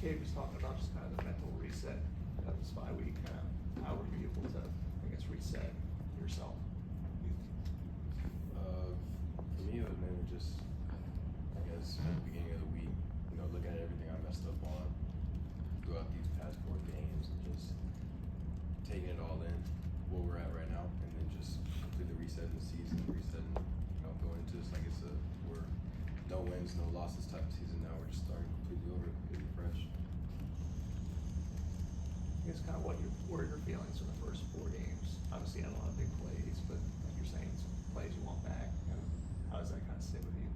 Kate was talking about just kind of the mental reset of this bye week. How were you able to, I guess, reset yourself? For me, it was mainly just, I guess, at the beginning of the week, looking at everything I messed up on throughout these past 4 games and just taking it all in, where we're at right now, and then just completely resetting the season, resetting, going into this like it's we're no wins, no losses type of season now. We're just starting completely over, completely fresh. I guess kind of what were your feelings in the first 4 games? Obviously, you had a lot of big plays, but like you're saying, some plays you want back. How does that kind of stay with you?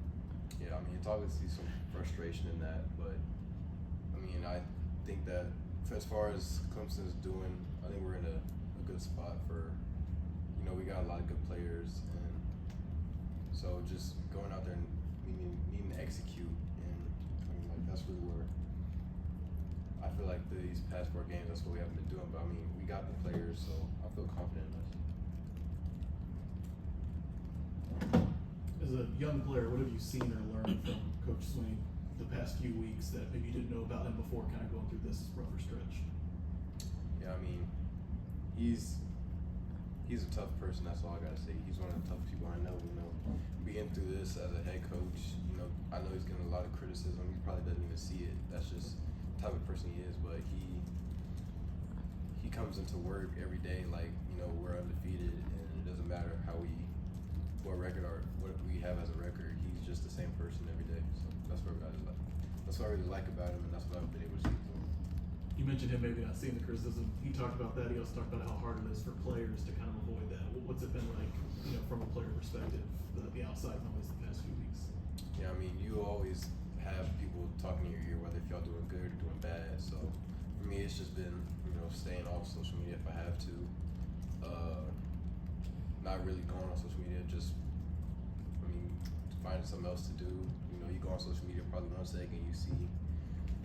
Yeah, it's obviously some frustration in that, but I think that as far as Clemson's doing, I think we're in a good spot for, we got a lot of good players, and so just going out there and needing to execute, and that's really where I feel like these past 4 games, that's what we haven't been doing. But we got the players, so I feel confident in us. As a young player, what have you seen or learned from Coach Sweeney the past few weeks that maybe you didn't know about him before kind of going through this rougher stretch? Yeah, he's a tough person, that's all I gotta say. He's one of the toughest people I know, being through this as a head coach, I know he's getting a lot of criticism. He probably doesn't even see it. That's just the type of person he is, but he comes into work every day like, we're undefeated, and it doesn't matter what we have as a record. He's just the same person every day. So that's what I really like about him, and that's what I've been able to see from him. You mentioned him maybe not seeing the criticism. He talked about that. He also talked about how hard it is for players to kind of avoid that. What's it been like, from a player perspective, the outside noise the past few weeks? Yeah, you always have people talking in your ear, whether if y'all doing good or doing bad. So for me, it's just been, staying off social media if I have to. Not really going on social media, just, finding something else to do. You go on social media probably 1 second, you see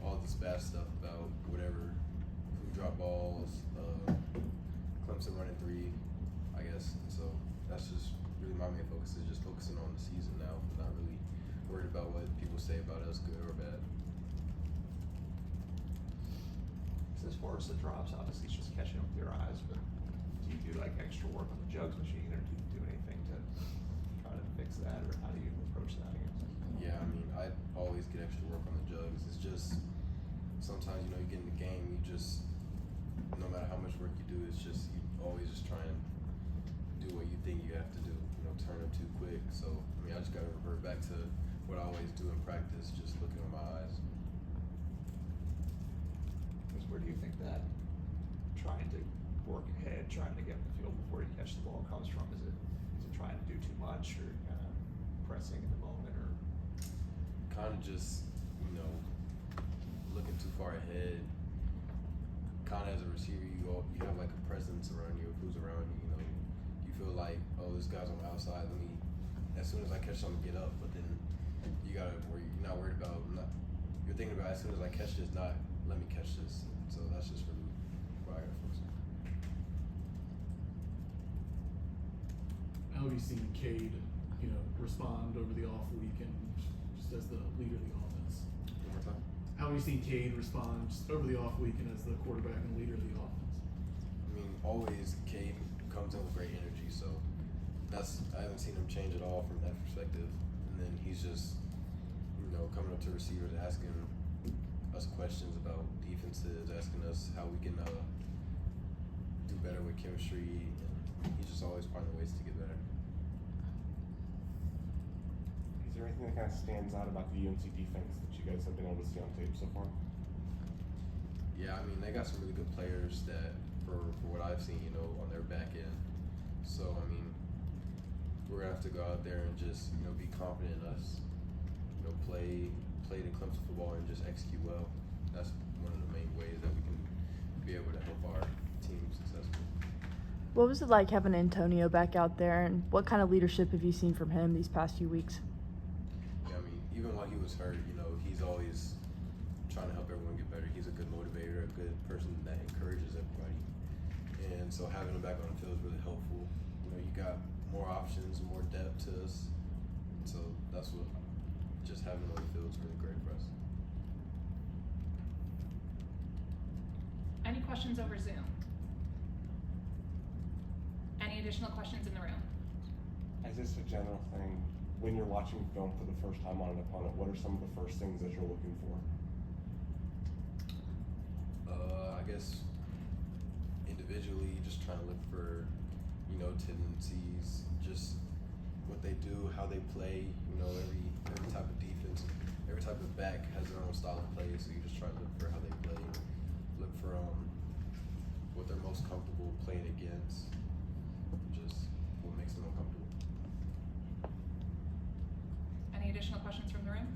all this bad stuff about whatever, who dropped balls, Clemson running 3, I guess. So that's just really my main focus, is just focusing on the season now, not really worried about what people say about us, good or bad. So as far as the drops, obviously it's just catching up with your eyes, but do you do like extra work on the jugs machine, or do you do anything to try to fix that, or how do you approach that, I guess? Yeah, I always get extra work on the jugs. It's just sometimes, you get in the game, you just, no matter how much work you do, it's just, you always just try and do what you think you have to do, turn them too quick. So, I just got to revert back to what I always do in practice, just looking at my eyes. Because where do you think that trying to work ahead, trying to get in the field before you catch the ball comes from? Is it trying to do too much, or kind of pressing in the moment, or kind of just, looking too far ahead? Kind of as a receiver, you have like a presence around you, who's around you. You feel like, oh, this guy's on the outside. As soon as I catch something, get up. But then you're not worried about. You're thinking about, as soon as I catch this, not let me catch this. So that's just really what I got to focus on. How have you seen Cade, respond over the off week and just as the leader of the offense? One more time. How have you seen Cade respond just over the off week and as the quarterback and leader of the offense? Always Cade comes in with great energy, so I haven't seen him change at all from that perspective. And then he's just, coming up to receivers, asking us questions about defenses, asking us how we can do better with chemistry, and he's just always finding ways to get better. Is there anything that kind of stands out about the UNC defense that you guys have been able to see on tape so far? Yeah, they got some really good players that, for what I've seen, on their back end. So, we're gonna have to go out there and just, be confident in us, play the Clemson football and just execute well. That's one of the main ways that we can be able to help our team successful. What was it like having Antonio back out there, and what kind of leadership have you seen from him these past few weeks? Yeah, even while he was hurt, he's always trying to help everyone get better. He's a good motivator, a good person that encourages everybody. And so having him back on the field is really helpful. You got more options, more depth to us. So that's what just having him on the field is really great for us. Any questions over Zoom? Any additional questions in the room? As just a general thing, when you're watching film for the first time on an opponent, what are some of the first things that you're looking for? I guess individually, just trying to look for, you know, tendencies, just what they do, how they play. You know, every type of defense, every type of back has their own style of play. So you just try to look for how they play, look for what they're most comfortable playing against, just what makes them uncomfortable. Any additional questions from the room?